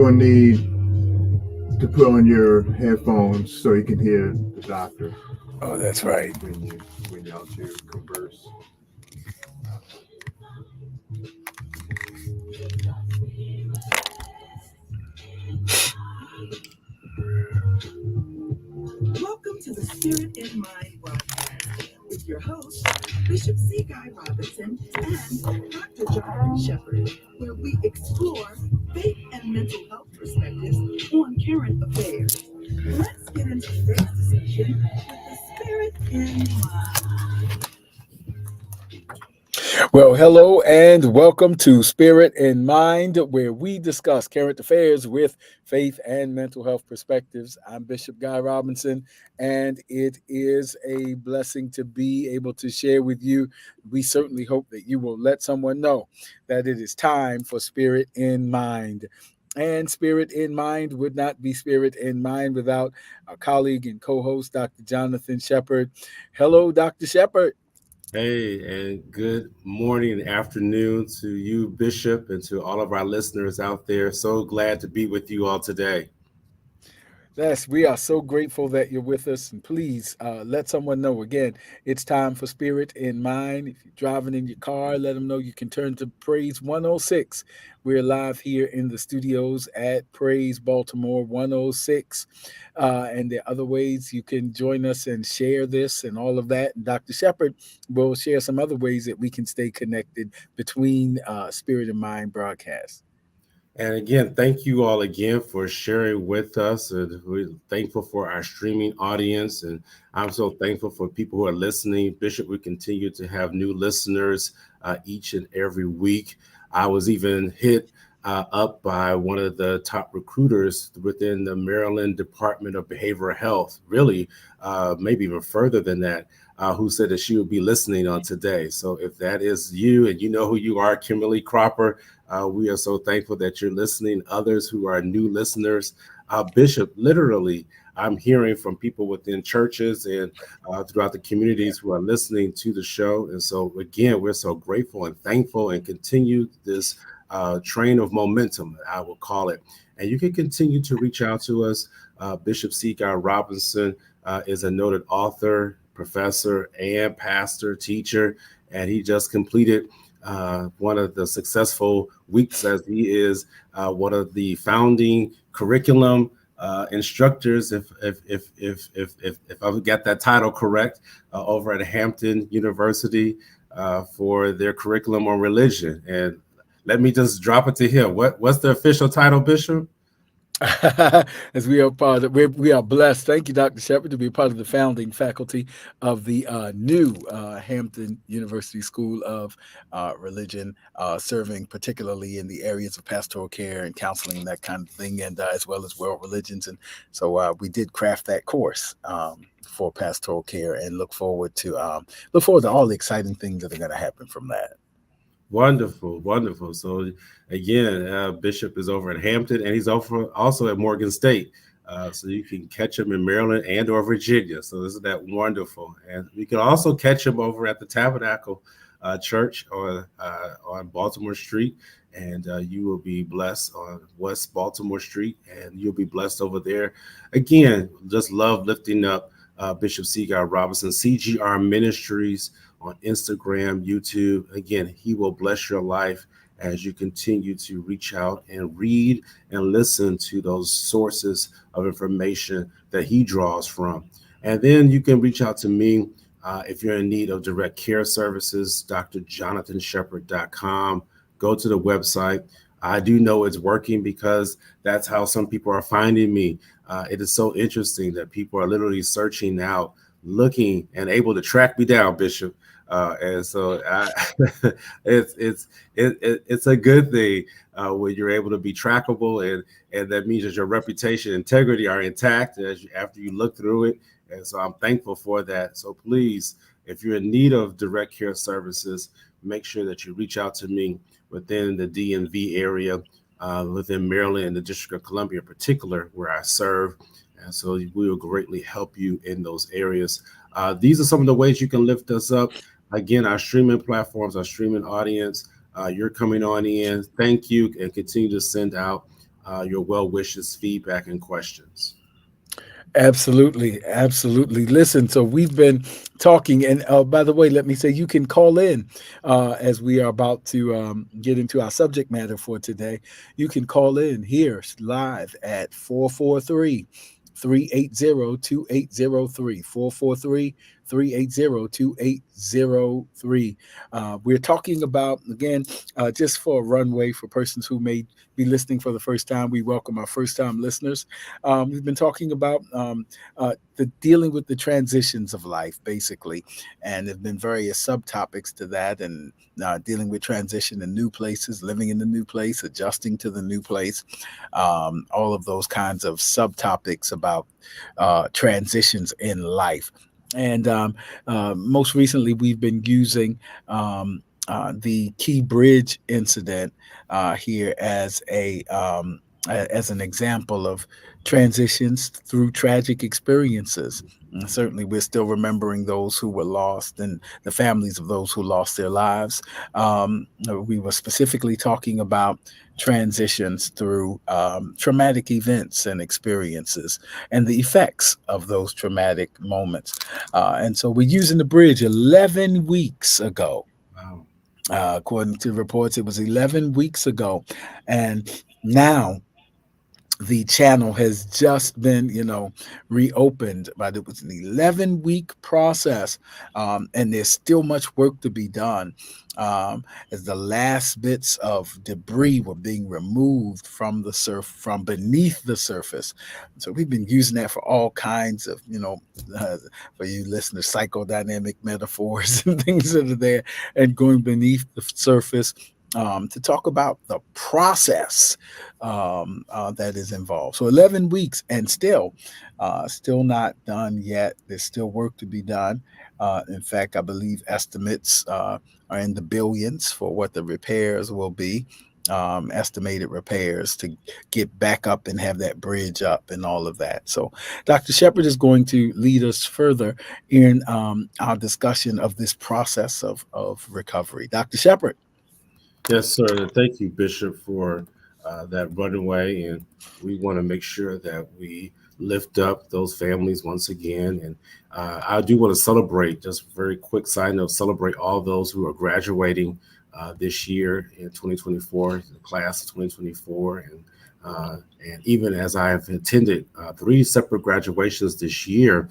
You'll need to put on your headphones so you can hear the doctor Oh, that's right. when y'all two converse. Welcome to the Spirit in Mind broadcast with your host, Bishop C. Guy Robinson and Dr. Jonathan Shepard, where we explore faith and mental health perspectives on current affairs. Let's get into today's discussion with the Spirit in Mind. Well, hello and welcome to Spirit in Mind, where we discuss current affairs with faith and mental health perspectives. I'm Bishop Guy Robinson, and it is a blessing to be able to share with you. We certainly hope that you will let someone know that it is time for Spirit in Mind. And Spirit in Mind would not be Spirit in Mind without our colleague and co host, Dr. Jonathan Shepard. Hello, Dr. Shepard. Hey, and good morning and afternoon to you, Bishop, and to all of our listeners out there. So glad to be with you all today. Yes, we are so grateful that you're with us. And please let someone know again, it's time for Spirit in Mind. If you're driving in your car, let them know you can turn to Praise 106. We're live here in the studios at Praise Baltimore 106. And there are other ways you can join us and share this and all of that. And Dr. Shepard will share some other ways that we can stay connected between Spirit in Mind broadcasts. And again, thank you all again for sharing with us. And we're thankful for our streaming audience. And I'm so thankful for people who are listening. Bishop, we continue to have new listeners each and every week. I was even hit up by one of the top recruiters within the Maryland Department of Behavioral Health, really, maybe even further than that, who said that she would be listening on today. So if that is you and you know who you are, Kimberly Cropper, we are so thankful that you're listening. Others who are new listeners, Bishop, literally, I'm hearing from people within churches and throughout the communities who are listening to the show. And so, again, we're so grateful and thankful and continue this train of momentum, I will call it. And you can continue to reach out to us. Bishop C. Guy Robinson is a noted author, professor, and pastor, teacher, and he just completed one of the successful weeks as he is one of the founding curriculum instructors, if I've got that title correct, over at Hampton University for their curriculum on religion. And let me just drop it to him. What's the official title, Bishop? As we are part of, we are blessed. Thank you, Dr. Shepard, to be part of the founding faculty of the new Hampton University School of Religion, serving particularly in the areas of pastoral care and counseling and that kind of thing, and as well as world religions. And so we did craft that course. For pastoral care, and look forward to all the exciting things that are going to happen from that. Wonderful, wonderful. So again, Bishop is over at Hampton, and he's also at Morgan State. So you can catch him in Maryland and or Virginia. So isn't that wonderful? And you can also catch him over at the Tabernacle Church on Baltimore Street, and you will be blessed on West Baltimore Street, and you'll be blessed over there. Again, just love lifting up Bishop C. Guy Robinson, CGR Ministries on Instagram, YouTube. Again, he will bless your life as you continue to reach out and read and listen to those sources of information that he draws from. And then you can reach out to me if you're in need of direct care services, drjonathanshepard.com. Go to the website. I do know it's working because that's how some people are finding me. It is so interesting that people are literally searching out, looking, and able to track me down, Bishop. And so it's a good thing when you're able to be trackable, and that means that your reputation, integrity are intact after you look through it. And so I'm thankful for that. So please, if you're in need of direct care services, make sure that you reach out to me within the DMV area, within Maryland and the District of Columbia in particular, where I serve. And so we will greatly help you in those areas. These are some of the ways you can lift us up. Again, our streaming platforms, our streaming audience, you're coming on in. Thank you, and continue to send out your well wishes, feedback, and questions. Absolutely, absolutely. Listen, so we've been talking, and by the way, let me say you can call in as we are about to get into our subject matter for today. You can call in here live at 443-380-2803. 443-380-2803. We're talking about, again, just for a runway for persons who may be listening for the first time. We welcome our first time listeners. We've been talking about the dealing with the transitions of life, basically, and there've been various subtopics to that, and dealing with transition in new places, living in the new place, adjusting to the new place, all of those kinds of subtopics about transitions in life. And most recently, we've been using the Key Bridge incident here as an example of transitions through tragic experiences. And certainly, we're still remembering those who were lost and the families of those who lost their lives. We were specifically talking about transitions through traumatic events and experiences and the effects of those traumatic moments. And so we're using the bridge 11 weeks ago. Wow. According to reports, it was 11 weeks ago. And now the channel has just been, reopened, but it was an 11-week process, and there's still much work to be done, as the last bits of debris were being removed from from beneath the surface. So we've been using that for all kinds of, for you listeners, psychodynamic metaphors and things that are there, and going beneath the surface. To talk about the process that is involved. So 11 weeks and still not done yet. There's still work to be done. In fact, I believe estimates are in the billions for what the repairs will be. Estimated repairs to get back up and have that bridge up and all of that. So Dr. Shepherd is going to lead us further in our discussion of this process of recovery. Dr. Shepherd. Yes, sir. Thank you, Bishop, for that runaway. And we want to make sure that we lift up those families once again. And I do want to celebrate, just a very quick side note, celebrate all those who are graduating this year in 2024, the class of 2024. And even as I have attended 3 separate graduations this year,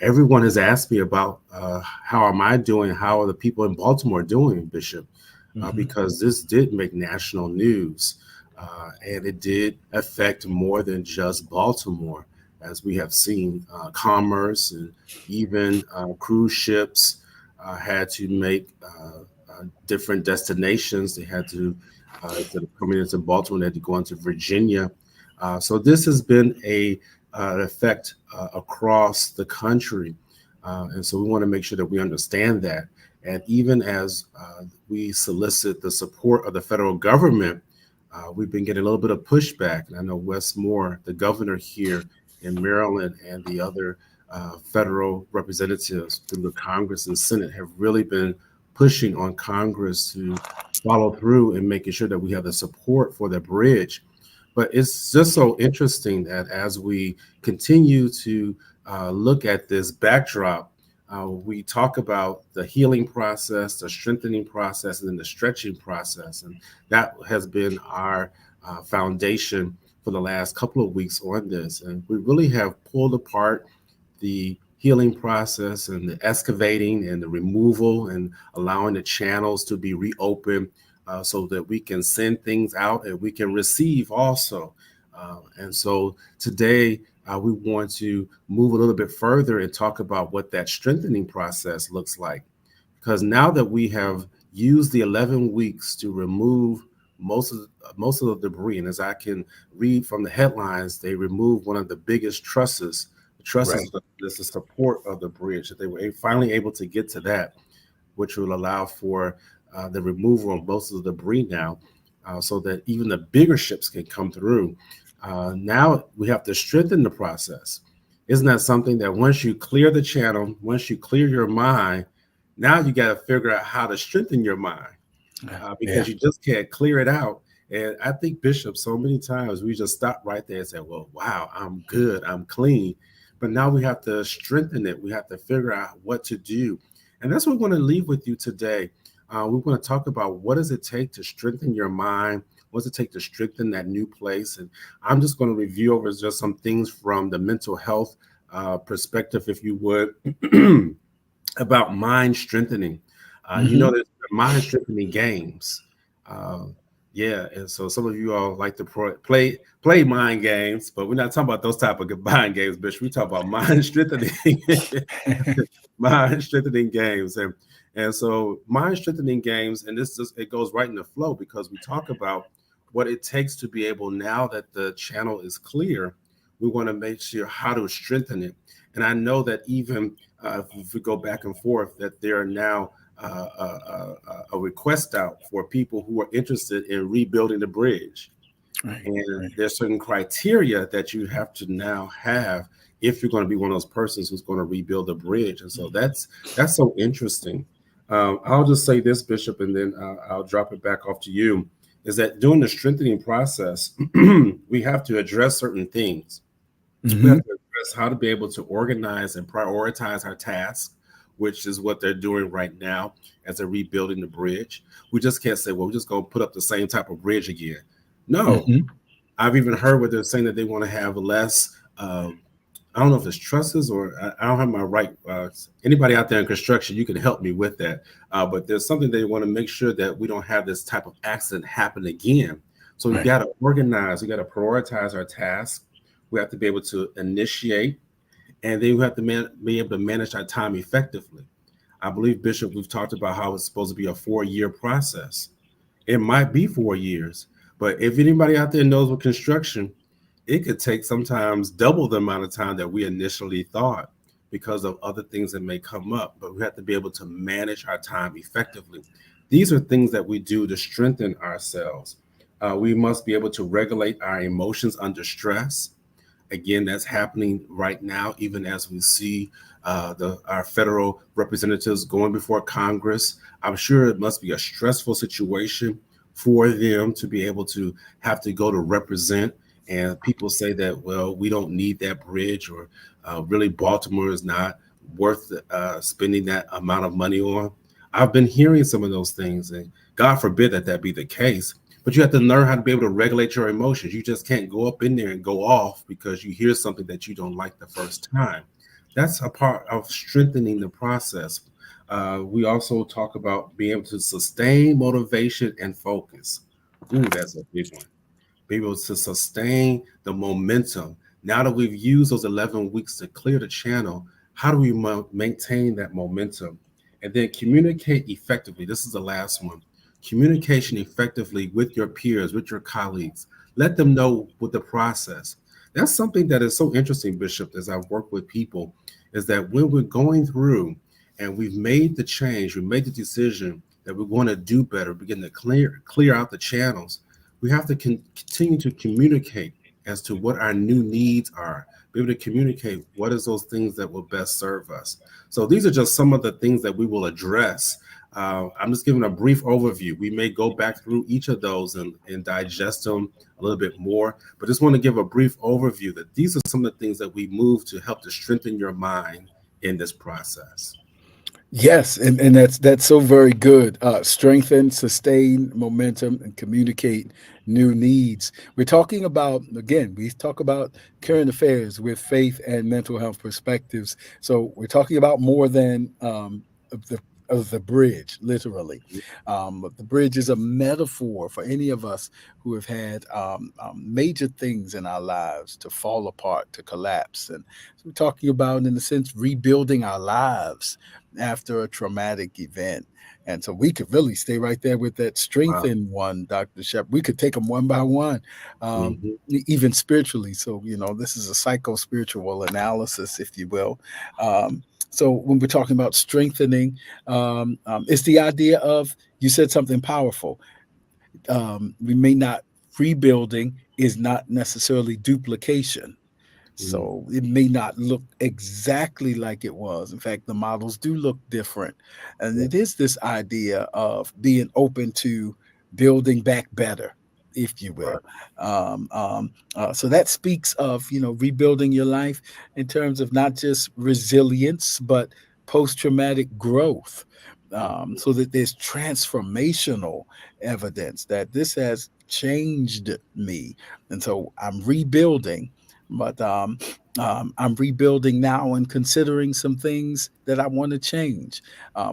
everyone has asked me about how am I doing? How are the people in Baltimore doing, Bishop? Because this did make national news, and it did affect more than just Baltimore, as we have seen. Commerce and even cruise ships had to make different destinations. They had to, instead of coming into Baltimore, they had to go into Virginia. So this has been an effect across the country, and so we want to make sure that we understand that. And even as we solicit the support of the federal government, we've been getting a little bit of pushback. And I know Wes Moore, the governor here in Maryland, and the other federal representatives through the Congress and Senate have really been pushing on Congress to follow through and making sure that we have the support for the bridge. But it's just so interesting that as we continue to look at this backdrop, we talk about the healing process, the strengthening process, and then the stretching process. And that has been our foundation for the last couple of weeks on this. And we really have pulled apart the healing process and the excavating and the removal and allowing the channels to be reopened so that we can send things out and we can receive also. And so today, we want to move a little bit further and talk about what that strengthening process looks like. Because now that we have used the 11 weeks to remove most of the debris, and as I can read from the headlines, they removed one of the biggest trusses. The trusses is the support of the bridge. That they were finally able to get to that, which will allow for the removal of most of the debris now, so that even the bigger ships can come through. Now we have to strengthen the process. Isn't that something that once you clear the channel, once you clear your mind, now you got to figure out how to strengthen your mind, because you just can't clear it out And I think, Bishop, so many times we just stop right there and say, well, wow, I'm good, I'm clean. But now we have to strengthen it. We have to figure out what to do. And that's what we're going to leave with you today. We're going to talk about what does it take to strengthen your mind? What does it take to strengthen that new place? And I'm just going to review over just some things from the mental health perspective, if you would, about mind strengthening. There's mind strengthening games. Uh, yeah, and so some of you all like to play mind games, but we're not talking about those type of mind games, bitch. We talk about mind strengthening, mind strengthening games, and so mind strengthening games, and this just it goes right in the flow because we talk about what it takes to be able now that the channel is clear. We want to make sure how to strengthen it, and I know that even if we go back and forth, that there are now a request out for people who are interested in rebuilding the bridge. Right, and there's certain criteria that you have to now have if you're going to be one of those persons who's going to rebuild the bridge. And so that's so interesting. I'll just say this, Bishop, and then I'll drop it back off to you, is that during the strengthening process, we have to address certain things. Mm-hmm. We have to address how to be able to organize and prioritize our tasks, which is what they're doing right now as they're rebuilding the bridge. We just can't say, well, we're just going to put up the same type of bridge again. No. Mm-hmm. I've even heard where they're saying that they want to have less, I don't know if it's trusses or I don't have my right. Anybody out there in construction, you can help me with that. But there's something they want to make sure that we don't have this type of accident happen again. So we got to organize. We got to prioritize our tasks. We have to be able to initiate. And then we have to be able to manage our time effectively. I believe, Bishop, we've talked about how it's supposed to be a 4-year process. It might be 4 years, but if anybody out there knows with construction, it could take sometimes double the amount of time that we initially thought because of other things that may come up. But we have to be able to manage our time effectively. These are things that we do to strengthen ourselves. We must be able to regulate our emotions under stress. Again, that's happening right now, even as we see our federal representatives going before Congress. I'm sure it must be a stressful situation for them to be able to have to go to represent. And people say that, well, we don't need that bridge, or really Baltimore is not worth spending that amount of money on. I've been hearing some of those things, and God forbid that be the case. But you have to learn how to be able to regulate your emotions. You just can't go up in there and go off because you hear something that you don't like the first time. That's a part of strengthening the process. We also talk about being able to sustain motivation and focus. Ooh, that's a big one. Be able to sustain the momentum. Now that we've used those 11 weeks to clear the channel, how do we maintain that momentum? And then communicate effectively. This is the last one. Communication effectively with your peers, with your colleagues. Let them know with the process. That's something that is so interesting, Bishop, as I've worked with people, is that when we're going through and we've made the change, we made the decision that we want to do better, begin to clear out the channels, we have to continue to communicate as to what our new needs are, be able to communicate what is those things that will best serve us. So these are just some of the things that we will address. I'm just giving a brief overview. We may go back through each of those and digest them a little bit more, but just want to give a brief overview that these are some of the things that we move to help to strengthen your mind in this process. Yes, and that's so very good. Strengthen, sustain momentum, and communicate new needs. We're talking about, again, we talk about current affairs with faith and mental health perspectives. So we're talking about more than the bridge, literally. The bridge is a metaphor for any of us who have had major things in our lives to fall apart, to collapse. And so we're talking about, in a sense, rebuilding our lives after a traumatic event. And so we could really stay right there with that strengthen one, Dr. Shep. We could take them one by one, even spiritually. So, this is a psycho-spiritual analysis, if you will. So when we're talking about strengthening, it's the idea of, you said something powerful. We may not, rebuilding is not necessarily duplication. So it may not look exactly like it was. In fact, the models do look different. And it is this idea of being open to building back better. if you will. So that speaks of, rebuilding your life in terms of not just resilience, but post traumatic growth. So that there's transformational evidence that this has changed me. And so I'm rebuilding, but I'm rebuilding now and considering some things that I want to change.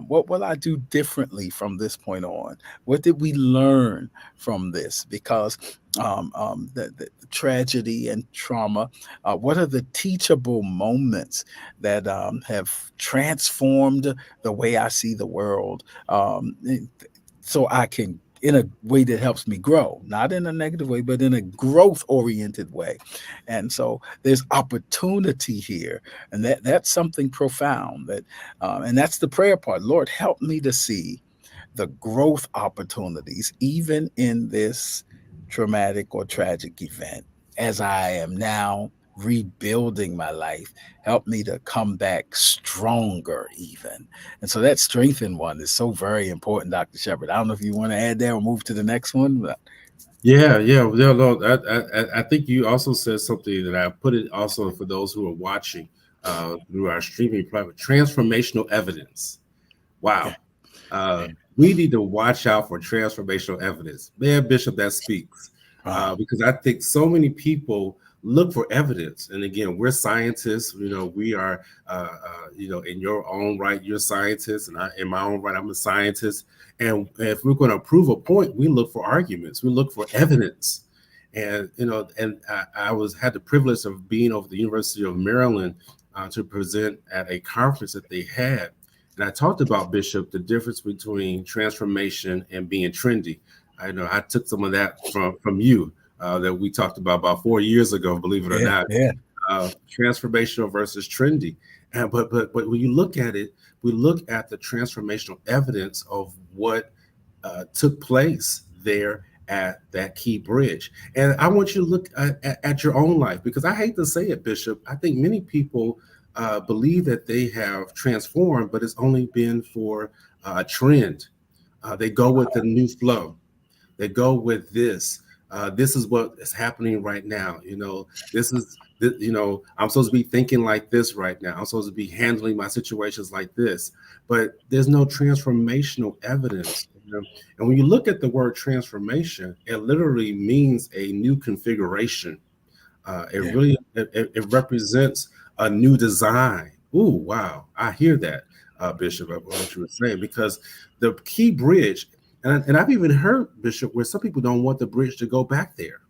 What will I do differently from this point on? What did we learn from this? Because the tragedy and trauma, what are the teachable moments that have transformed the way I see the world? So I can, in a way that helps me grow, not in a negative way, but in a growth oriented way. And so there's opportunity here, and that's something profound. And that's the prayer part. Lord, help me to see the growth opportunities, even in this traumatic or tragic event, as I am now rebuilding my life. Help me to come back stronger, even. And so that strengthened one is so very important, Dr. Shepard. I don't know if you want to add there or move to the next one. But Yeah. No, I think you also said something that I put it also for those who are watching through our streaming platform. Transformational evidence. Wow. yeah. We need to watch out for transformational evidence. Man, Bishop, that speaks. Because I think so many people look for evidence. And again, we're scientists. We are, in your own right, you're a scientist, and in my own right, I'm a scientist. And if we're going to prove a point, we look for arguments. We look for evidence. And I had the privilege of being over the University of Maryland to present at a conference that they had. And I talked about, Bishop, the difference between transformation and being trendy. I took some of that from you that we talked about 4 years ago, believe it or not. Yeah. Transformational versus trendy. But when you look at it, we look at the transformational evidence of what took place there at that key bridge. And I want you to look at your own life, because I hate to say it, Bishop, I think many people believe that they have transformed, but it's only been for a trend. They go with the new flow. They go with this. This is what is happening right now. I'm supposed to be thinking like this right now. I'm supposed to be handling my situations like this. But there's no transformational evidence. And when you look at the word transformation, it literally means a new configuration. It represents a new design. Ooh, wow. I hear that, Bishop, what you were saying, because the key bridge, and I've even heard, Bishop, where some people don't want the bridge to go back there.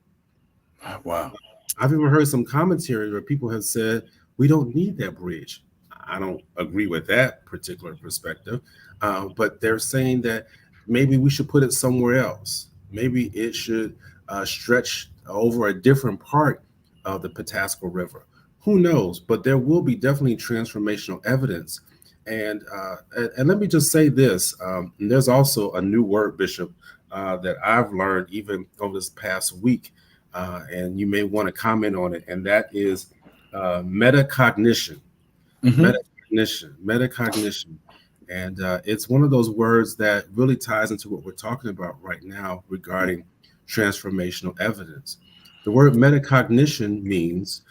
Wow. I've even heard some commentary where people have said, we don't need that bridge. I don't agree with that particular perspective, but they're saying that maybe we should put it somewhere else. Maybe it should stretch over a different part of the Patapsco River. Who knows? But there will be definitely transformational evidence. And let me just say this. There's also a new word, Bishop, that I've learned even over this past week, and you may want to comment on it, and that is metacognition. Mm-hmm. Metacognition. And it's one of those words that really ties into what we're talking about right now regarding transformational evidence. The word metacognition means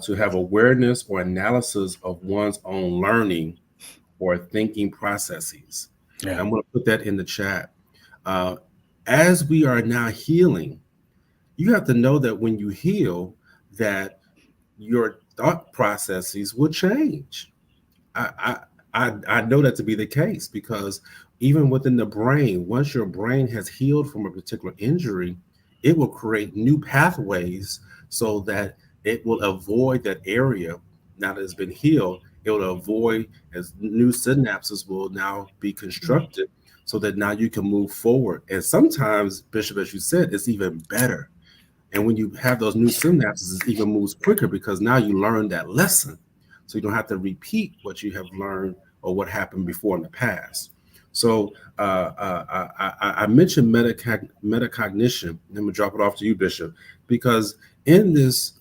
to have awareness or analysis of one's own learning or thinking processes. Yeah. I'm going to put that in the chat. As we are now healing, you have to know that when you heal, that your thought processes will change. I know that to be the case, because even within the brain, once your brain has healed from a particular injury, it will create new pathways so that it will avoid that area. Now that it's been healed, it will avoid, as new synapses will now be constructed, so that now you can move forward. And sometimes, Bishop, as you said, it's even better. And when you have those new synapses, it even moves quicker, because now you learn that lesson. So you don't have to repeat what you have learned or what happened before in the past. So I mentioned metacognition. I'm going to drop it off to you, Bishop, because in this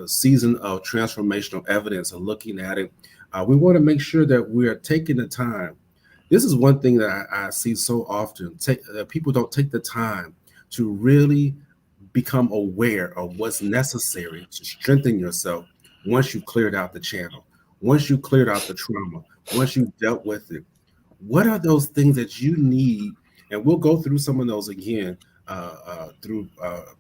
season of transformational evidence and looking at it, we want to make sure that we are taking the time. This is one thing that I see so often. People don't take the time to really become aware of what's necessary to strengthen yourself once you cleared out the channel, once you cleared out the trauma, once you dealt with it. What are those things that you need? And we'll go through some of those again through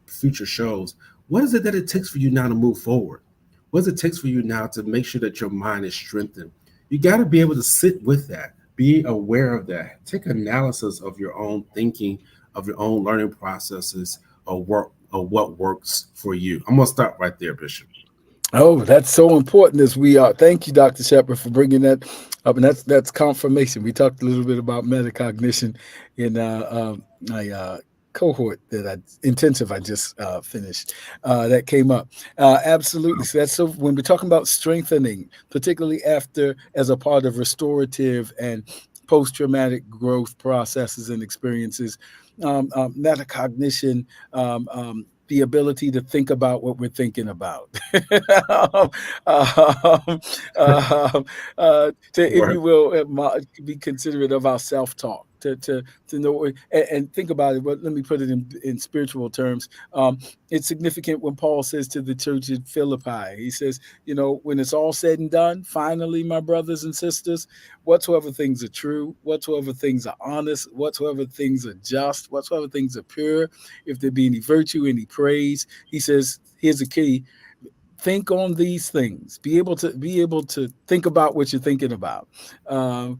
future shows. What is it that it takes for you now to move forward? What does it take for you now to make sure that your mind is strengthened? You got to be able to sit with that, be aware of that, take analysis of your own thinking, of your own learning processes, of what works for you. I'm gonna stop right there, Bishop. Oh, that's so important as we are. Thank you, Dr. Shepard, for bringing that up. And that's confirmation. We talked a little bit about metacognition in my cohort intensive I just finished that came up. Absolutely. So that's when we're talking about strengthening, particularly as a part of restorative and post-traumatic growth processes and experiences, metacognition, the ability to think about what we're thinking about, if you will, be considerate of our self-talk, to know and think about it. But let me put it in spiritual terms. It's significant when Paul says to the church at Philippi, he says, when it's all said and done, finally, my brothers and sisters, whatsoever things are true, whatsoever things are honest, whatsoever things are just, whatsoever things are pure, if there be any virtue, any praise, he says, here's the key. Think on these things. Be able to think about what you're thinking about. So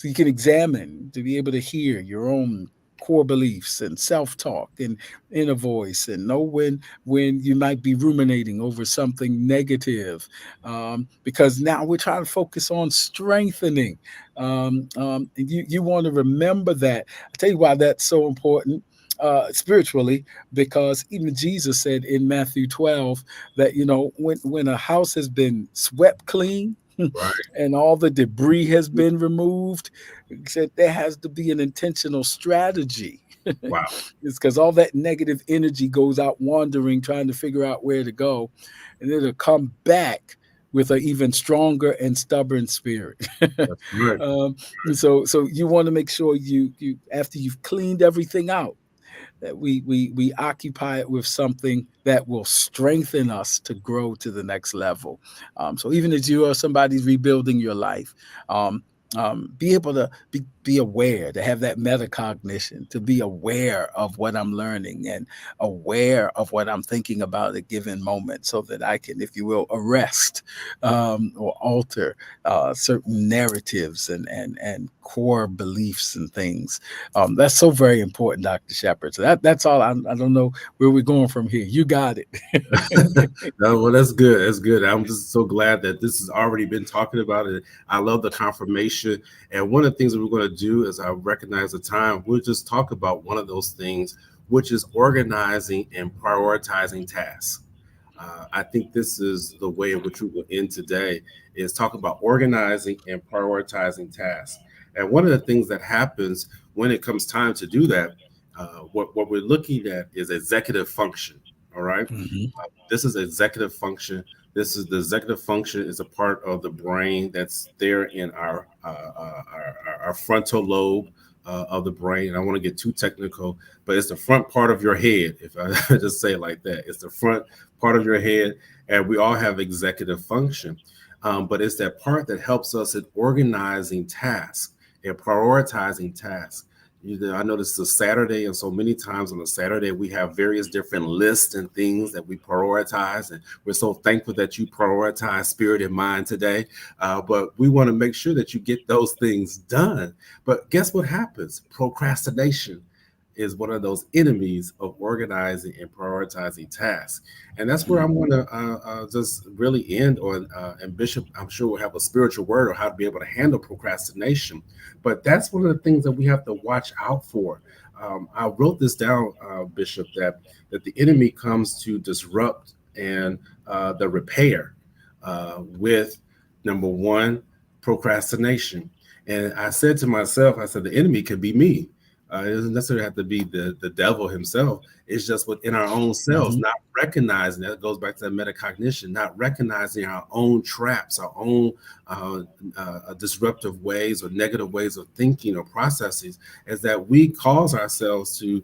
you can examine, to be able to hear your own core beliefs and self-talk and inner voice, and know when you might be ruminating over something negative, because now we're trying to focus on strengthening. And you want to remember that. I'll tell you why that's so important. Spiritually, because even Jesus said in Matthew 12 that when a house has been swept clean, right, and all the debris has been removed, he said there has to be an intentional strategy. Wow. It's because all that negative energy goes out wandering, trying to figure out where to go, and it'll come back with an even stronger and stubborn spirit. Right. So you want to make sure you after you've cleaned everything out, that we occupy it with something that will strengthen us to grow to the next level. So even as you are somebody's rebuilding your life, be able to be aware, to have that metacognition, to be aware of what I'm learning and aware of what I'm thinking about at a given moment, so that I can, if you will, arrest or alter certain narratives and core beliefs and things. That's so very important, Dr. Shepard. So that's all. I don't know where we're going from here. You got it. No, well, that's good. That's good. I'm just so glad that this has already been talking about it. I love the confirmation. And one of the things that we're going to do, as I recognize the time, we'll just talk about one of those things, which is organizing and prioritizing tasks. I think this is the way in which we will end today, is talk about organizing and prioritizing tasks. And one of the things that happens when it comes time to do that, what we're looking at is executive function. All right. Mm-hmm. This is executive function. This is the executive function is a part of the brain that's there in our frontal lobe of the brain. I don't want to get too technical, but it's the front part of your head. If I just say it like that, it's the front part of your head, and we all have executive function. But it's that part that helps us in organizing tasks and prioritizing tasks. I know this is a Saturday, and so many times on a Saturday, we have various different lists and things that we prioritize. And we're so thankful that you prioritize spirit and mind today. But we want to make sure that you get those things done. But guess what happens? Procrastination is one of those enemies of organizing and prioritizing tasks. And that's where I'm going to just really end on. And Bishop, I'm sure, will have a spiritual word on how to be able to handle procrastination. But that's one of the things that we have to watch out for. I wrote this down, Bishop, that the enemy comes to disrupt and the repair with, number one, procrastination. And I said to myself, I said, the enemy could be me. It doesn't necessarily have to be the devil himself. It's just within our own selves, Mhm. not recognizing that. It goes back to that metacognition, not recognizing our own traps, our own uh, disruptive ways or negative ways of thinking or processes, is that we cause ourselves to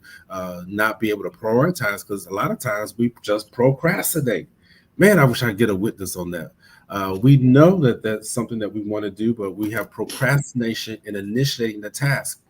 not be able to prioritize, because a lot of times we just procrastinate. Man, I wish I could get a witness on that. We know that that's something that we want to do, but we have procrastination in initiating the task.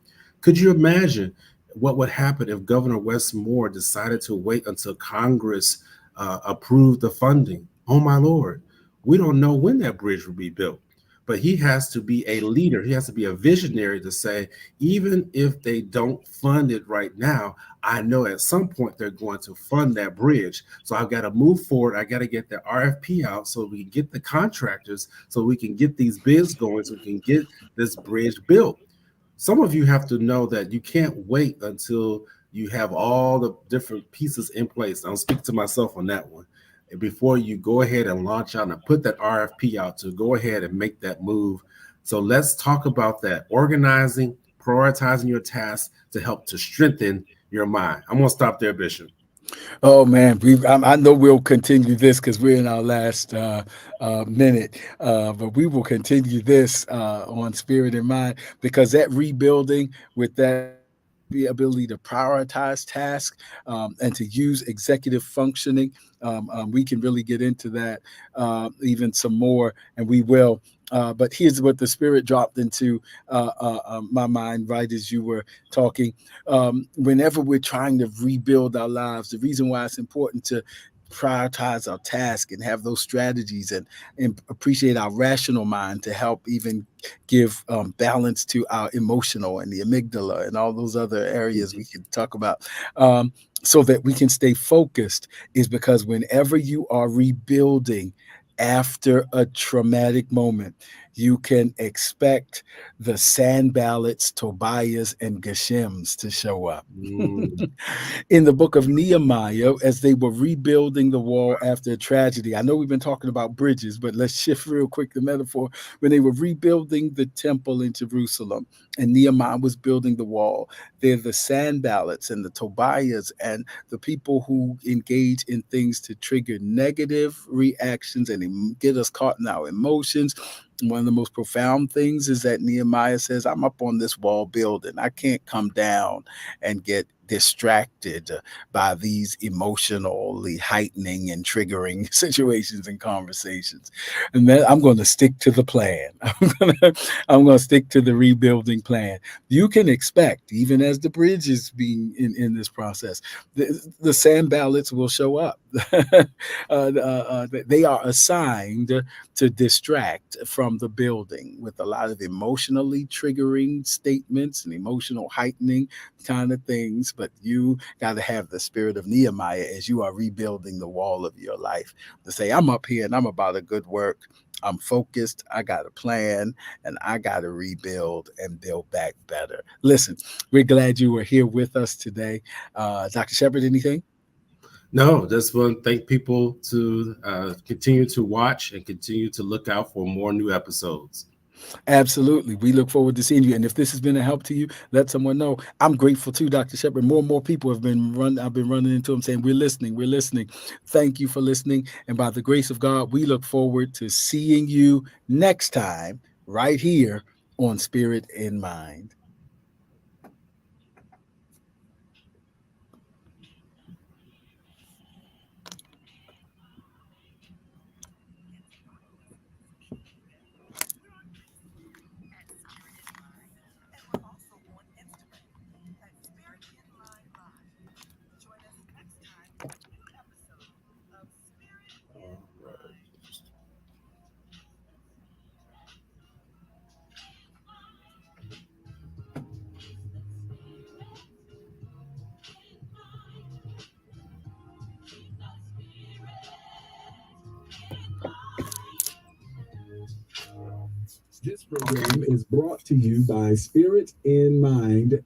Could you imagine what would happen if Governor Wes Moore decided to wait until Congress approved the funding? Oh, my Lord. We don't know when that bridge will be built. But he has to be a leader. He has to be a visionary to say, even if they don't fund it right now, I know at some point they're going to fund that bridge. So I've got to move forward. I got to get the RFP out so we can get the contractors, so we can get these bids going, so we can get this bridge built. Some of you have to know that you can't wait until you have all the different pieces in place. I'll speak to myself on that one. And before you go ahead and launch out and put that RFP out, to go ahead and make that move. So let's talk about that. Organizing, prioritizing your tasks to help to strengthen your mind. I'm going to stop there, Bishop. Oh man, I know we'll continue this because we're in our last minute, but we will continue this on Spirit and Mind, because that rebuilding with that the ability to prioritize tasks and to use executive functioning, we can really get into that even some more, and we will. But here's what the Spirit dropped into my mind right as you were talking. Whenever we're trying to rebuild our lives, the reason why it's important to prioritize our task and have those strategies, and appreciate our rational mind to help even give balance to our emotional and the amygdala and all those other areas we can talk about, so that we can stay focused, is because whenever you are rebuilding after a traumatic moment, you can expect the Sanballats, Tobias, and Geshems to show up. Mm, In the book of Nehemiah, as they were rebuilding the wall after a tragedy. I know we've been talking about bridges, but let's shift real quick the metaphor. When they were rebuilding the temple in Jerusalem and Nehemiah was building the wall, they're the Sanballats and the Tobias and the people who engage in things to trigger negative reactions and get us caught in our emotions. One of the most profound things is that Nehemiah says, I'm up on this wall building. I can't come down and get distracted by these emotionally heightening and triggering situations and conversations. And then I'm going to stick to the plan. I'm going to stick to the rebuilding plan. You can expect, even as the bridge is being in this process, the Sanballats will show up. They are assigned to distract from the building with a lot of emotionally triggering statements and emotional heightening kind of things. But you got to have the spirit of Nehemiah as you are rebuilding the wall of your life to say, I'm up here and I'm about a good work. I'm focused. I got a plan, and I got to rebuild and build back better. Listen, we're glad you were here with us today. Dr. Shepard, anything? no, just want to thank people to continue to watch and continue to look out for more new episodes. Absolutely. We look forward to seeing you. And if this has been a help to you, let someone know. I'm grateful too, Dr. Shepard. More and more people have been I've been running into them saying, we're listening, we're listening. Thank you for listening. And by the grace of God, we look forward to seeing you next time right here on Spirit in Mind. And we're also on Instagram at Spirit in My Mind. Join us next time for a new episode of Spirit in Mind. This program is brought to you by Spirit in Mind